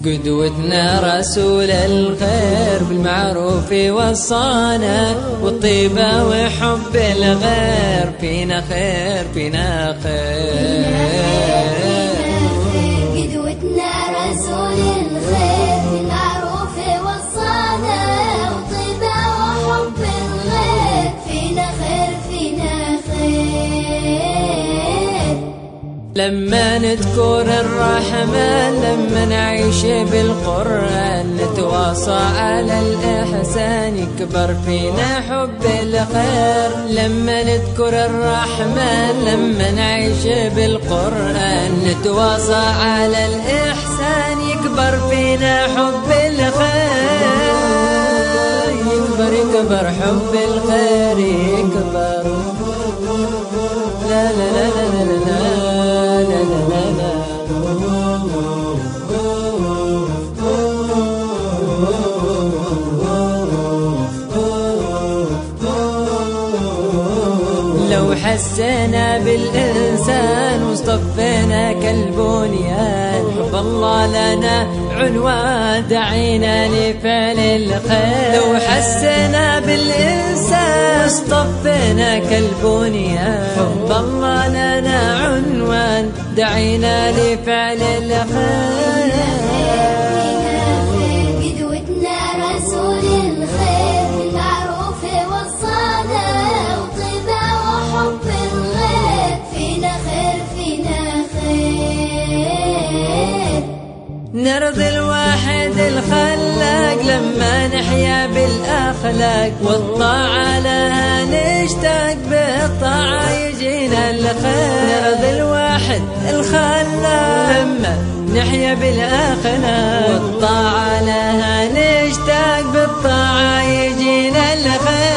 قدوتنا رسول الخير بالمعروف وصانا، والطيبة وحب الغير فينا خير فينا خير. قدوتنا رسول الخير بالمعروف وصانا، والطيبة وحب الغير فينا خير فينا خير. لما نذكر الرحمن، لما نعيش بالقرآن، نتواصى على الإحسان، يكبر فينا حب الخير. لما نذكر الرحمن، لما نعيش بالقرآن، نتواصى على الإحسان، يكبر فينا حب الخير. يكبر حب الخير يكبر. لا لا لا لا لا لا لا لا لا. لو حسينا بالإنسان واصطفينا كالبنيان، حب الله لنا عنوان، دعينا لفعل الخير. لو حسينا بالإنسان واصطفينا كالبنيان، حب الله لنا عنوان، دعينا لفعل الخير. قدوتنا رسول الخير بالمعروف وصانا، والطيبة وحب الغير فينا خير فينا خير. نرضي الواحد الخلاق لما نحيا بالأخلاق، والطاعة لها نشتاق، بالطاعة يجينا الخير. نرضي الواحد الخلاق لما نحيا بالأخلاق، والطاعة لها نشتاق، بالطاعة يجينا الخير.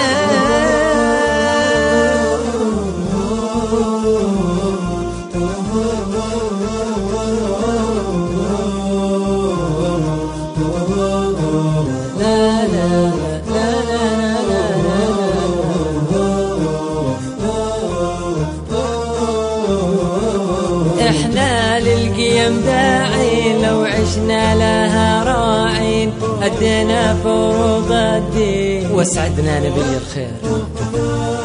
احنا للقيم داعين، لو عشنا لها راعين، أدينا فروض الدين وسعدنا نبي الخير.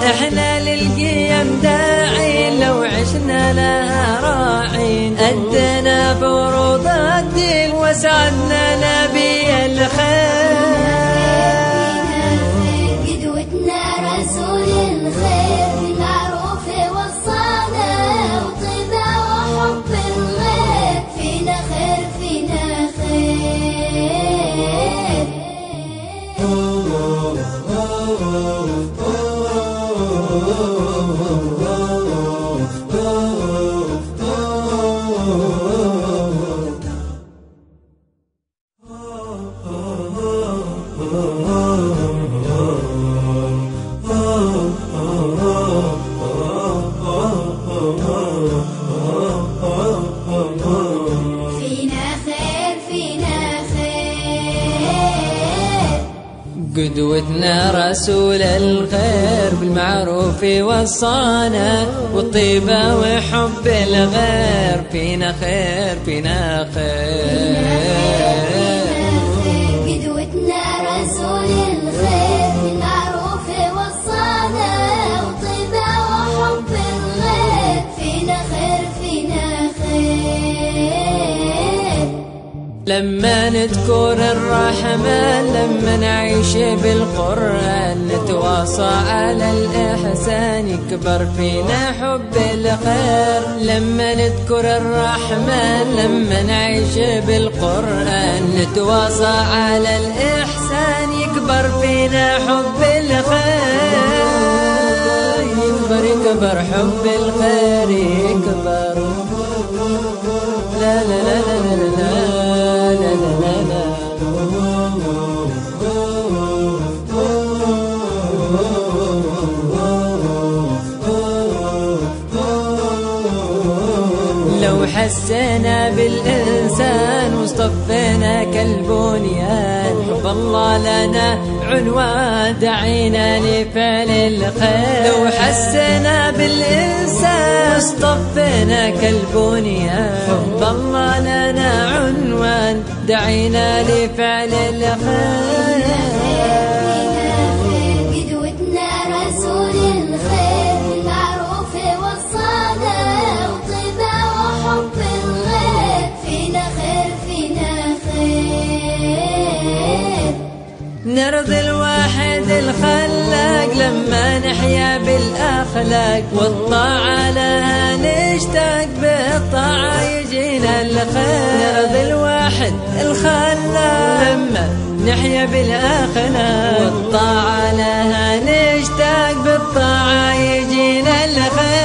احنا للقيم داعين، لو عشنا لها راعين، أدينا فروض الدين وسعدنا نبي الخير. قدوتنا رسول الخير بالمعروف وصانا، والطيبة وحب الغير فينا خير فينا خير. قدوتنا رسول الخير بالمعروف وصانا، والطيبة وحب الغير فينا خير فينا خير. قدوتنا رسول الخير بالمعروف وصانا، والطيبة وحب الغير فينا خير فينا خير. لما نذكر الرحمن، لما نعيش بالقرآن، نتواصى على الإحسان، يكبر فينا حب الخير. لما نذكر الرحمن، لما نعيش بالقرآن، نتواصى على الإحسان، يكبر فينا حب الخير. يكبر حب الخير يكبر. لا لا لا لا لا لا لا لا لا. لو حسينا بالإنسان واصطفينا كالبنيان. حب الله لنا عنوان دعينا لفعل الخير. لو حسينا بالإنسان واصطفينا كالبنيان. حب الله لنا عنوان دعينا لفعل الخير. قدوتنا رسول الخير بالمعروف وصانا وطيبة وحب الغير. فينا خير فينا خير. نرضي الواحد الخلاق لما نحيا بالأخلاق والطاعة لها نشتاق. بالطاعة يجينا الخير. نرضي الواحد الخلاق لما نحيا بالأخلاق والطاعة لها نشتاق. بالطاعة يجينا الخير.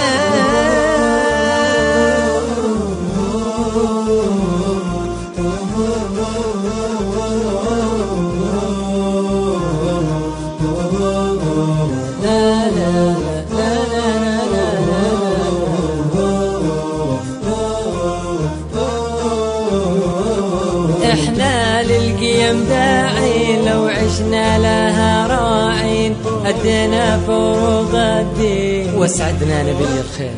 احنا للقيم داعين لو عشنا لها راعين. أدينا فروض الدين وسعدنا نبي الخير.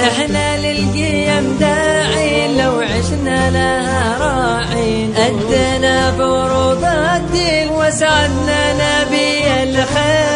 احنا للقيم داعين لو عشنا لها راعين. أدينا فروض الدين وسعدنا نبي الخير.